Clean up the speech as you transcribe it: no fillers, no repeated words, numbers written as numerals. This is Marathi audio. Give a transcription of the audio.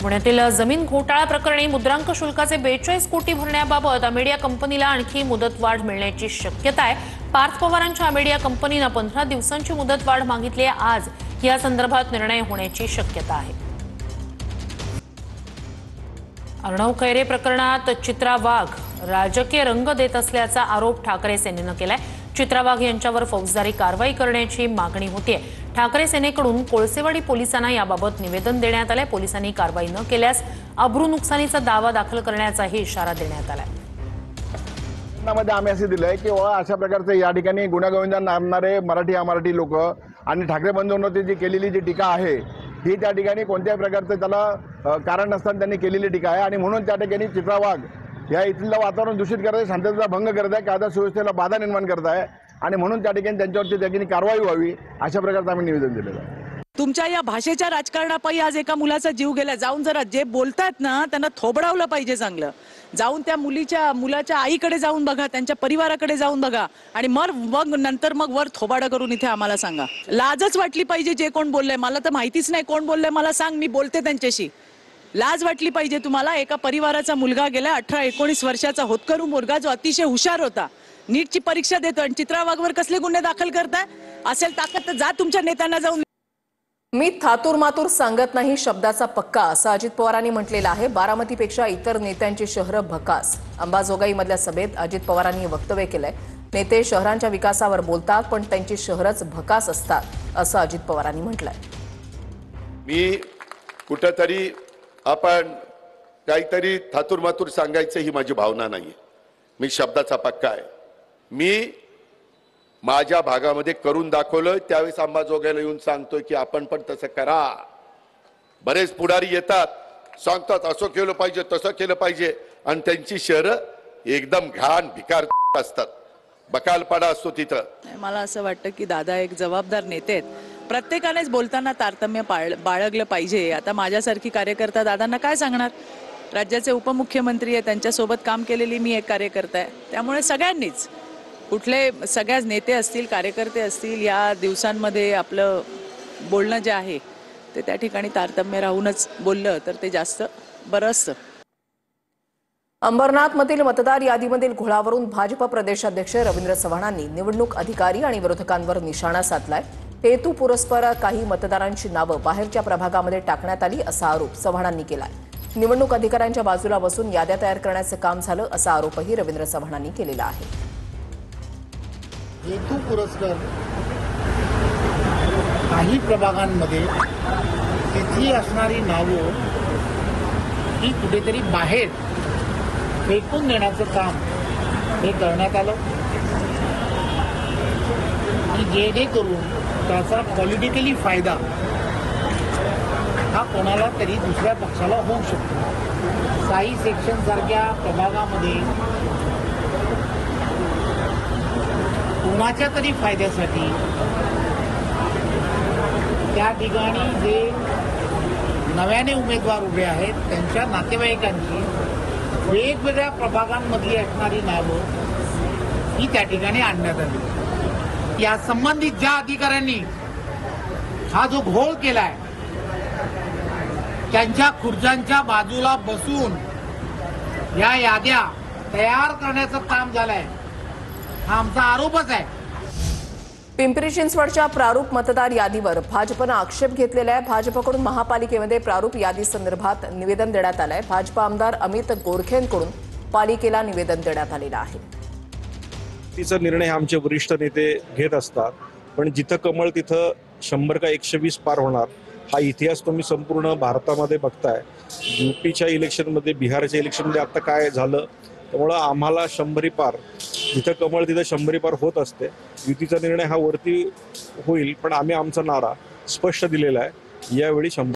पुण्यातील जमीन घोटाळा प्रकरणी मुद्रांक शुल्काचे 42 कोटी भरण्याबाबत अमेडिया कंपनीला आणखी मुदतवाढ मिळण्याची शक्यता आहे। पार्थ पवारांच्या अमेडिया कंपनीने 15 दिवसांची मुदतवाढ मागितली आहे। आज या संदर्भात निर्णय होण्याची शक्यता आहे। अर्णव खैरे प्रकरणात चित्रा वाघ राजकीय रंग देत असल्याचा आरोप ठाकरे सेनेने केलाय। चित्रा वाघ यांच्यावर फौजदारी कारवाई करण्याची मागणी होतीये। ठाकरे सेनेकडून कोळसेवाडी पोलिसांना याबाबत निवेदन देण्यात आले। पोलिसांनी कारवाई न केल्यास अब्रू नुकसानीचा दावा दाखल करण्याचाही इशारा देण्यात आलाय। मध्ये आम्ही असे दिलंय की अशा प्रकारचे या ठिकाणी गुण्यागोविंदांना आणणारे मराठी अमराठी लोक आणि ठाकरे बंधूंवरती जी केलेली जी टीका आहे ही त्या ठिकाणी कोणत्याही प्रकारचे त्याला कारण नसताना त्यांनी केलेली टीका आहे आणि म्हणून त्या ठिकाणी चित्रा वाघ या इथलं वातावरण दूषित करत आहे, शांततेचा भंग करत आहे, कायदा सुव्यवस्थेला बाधा निर्माण करत आहे आणि म्हणून त्या ठिकाणी त्यांच्यावरती त्या ठिकाणी कारवाई व्हावी अशा प्रकारचं आम्ही निवेदन दिलेलं आहे। तुमच्या या भाषेच्या राजकारणापायी आज एका मुलाचा जीव गेला। जाऊन जरा जे बोलतात ना त्यांना थोबडावलं पाहिजे चांगलं। जाऊन त्या मुलाच्या आईकडे जाऊन बघा, त्यांच्या परिवाराकडे जाऊन बघा आणि मग नंतर वर थोबाडा करून इथे आम्हाला सांगा। लाजच वाटली पाहिजे जे कोण बोललंय। मला तर माहितीच नाही कोण बोललंय, मला सांग, मी बोलते त्यांच्याशी। लाज वाटली पाहिजे तुम्हाला। एका परिवाराचा मुलगा गेला, 18-19 वर्षाचा होतकरू मुलगा जो अतिशय हुशार होता, नीटची परीक्षा देतो आणि चित्रा वाघवर कसले गुन्हे दाखल करताय? असेल ताकद तर जा तुमच्या नेत्यांना जाऊन। मी थातूर मातूर सांगत नाही शब्दाचा पक्का असं अजित पवारांनी म्हटलेलं आहे। बारामतीपेक्षा इतर नेत्यांची शहरं भकास। अंबाजोगाईमधल्या सभेत अजित पवारांनी वक्तव्य केलंय। नेते शहरांच्या विकासावर बोलतात पण त्यांची शहरच भकास असतात असं अजित पवारांनी म्हटलंय। मी कुठेतरी आपण काहीतरी थातूर मातूर सांगायचं ही माझी भावना नाहीये। मी शब्दाचा पक्का आहे। मी माझ्या भागामध्ये करून दाखवलं, त्यावेळेस अंबाजोगाईला येऊन सांगतोय की आपण पण तसं करा। बरेच पुढारी येतात, सांगतात असं केलं पाहिजे तसं केलं पाहिजे आणि त्यांची शहरं एकदम घाण भिकार असतात, बकालपाडा असतो तिथं। मला असं वाटतं की दादा एक जबाबदार नेते आहेत। प्रत्येकानेच बोलताना तारतम्य बाळगलं पाहिजे। आता माझ्यासारखी कार्यकर्ता दादांना काय सांगणार? राज्याचे उपमुख्यमंत्री आहे, त्यांच्यासोबत काम केलेली मी एक कार्यकर्ता आहे। त्यामुळे सगळ्यांनीच, कुठले सगळ्याच नेते असतील, कार्यकर्ते असतील, या दिवसांमध्ये आपलं बोलणं जे आहे ते त्या ठिकाणी तारतम्य राहूनच बोललं तर ते जास्त बरं असतं। अंबरनाथमधील मतदार यादीमधील घोळावरून भाजप प्रदेशाध्यक्ष रवींद्र चव्हाणांनी निवडणूक अधिकारी आणि विरोधकांवर निशाणा साधलाय। हेतुपुरस्पर काही मतदारांची नावं बाहेरच्या प्रभागामध्ये टाकण्यात आली असा आरोप चव्हाणांनी केलाय। निवडणूक अधिकाऱ्यांच्या बाजूला बसून याद्या तयार करण्याचं काम झालं असा आरोपही रवींद्र चव्हाणांनी केलेला आहे। हेतू पुरस्कार काही प्रभागांमध्ये तिथली असणारी नावं ही कुठेतरी बाहेर फेकून देण्याचं काम हे करण्यात आलं आणि जेणेकरून त्याचा पॉलिटिकली फायदा हा कोणाला तरी दुसऱ्या पक्षाला होऊ शकतो। साई सेक्शन सारख्या प्रभागामध्ये कोणाच्या तरी फायद्यासाठी त्या ठिकाणी जे नव्याने उमेदवार उभे आहेत त्यांच्या नातेवाईकांची वेगवेगळ्या प्रभागांमधली असणारी नावं ही त्या ठिकाणी आणण्यात आली। या संबंधित ज्या अधिकाऱ्यांनी हा जो घोळ केलाय त्यांच्या खुर्च्यांच्या बाजूला बसून या याद्या तयार करण्याचं काम झालंय हा आमचा आरोपच आहे। पिंपरी चिंचवडच्या प्रारूप मतदार यादीवर भाजपनं आक्षेप घेतलेला आहे। भाजपकडून महापालिकेमध्ये प्रारूप यादी संदर्भात निवेदन देण्यात आलंय। भाजप आमदार अमित गोरखेंकडून पालिकेला निवेदन देण्यात आलेलं आहे। तिचा निर्णय आमचे वरिष्ठ नेते घेत असतात, पण जिथं कमळ तिथं 100 का 120 पार होणार हा इतिहास तुम्ही संपूर्ण भारतामध्ये बघताय। यूपीच्या इलेक्शनमध्ये, बिहारच्या इलेक्शनमध्ये आता काय झालं, त्यामुळं आम्हाला 100 पार, जिथं कमळ तिथं 100 पार होत असते। युतीचा निर्णय हा वरती होईल, पण आम्ही आमचा नारा स्पष्ट दिलेला आहे, यावेळी 100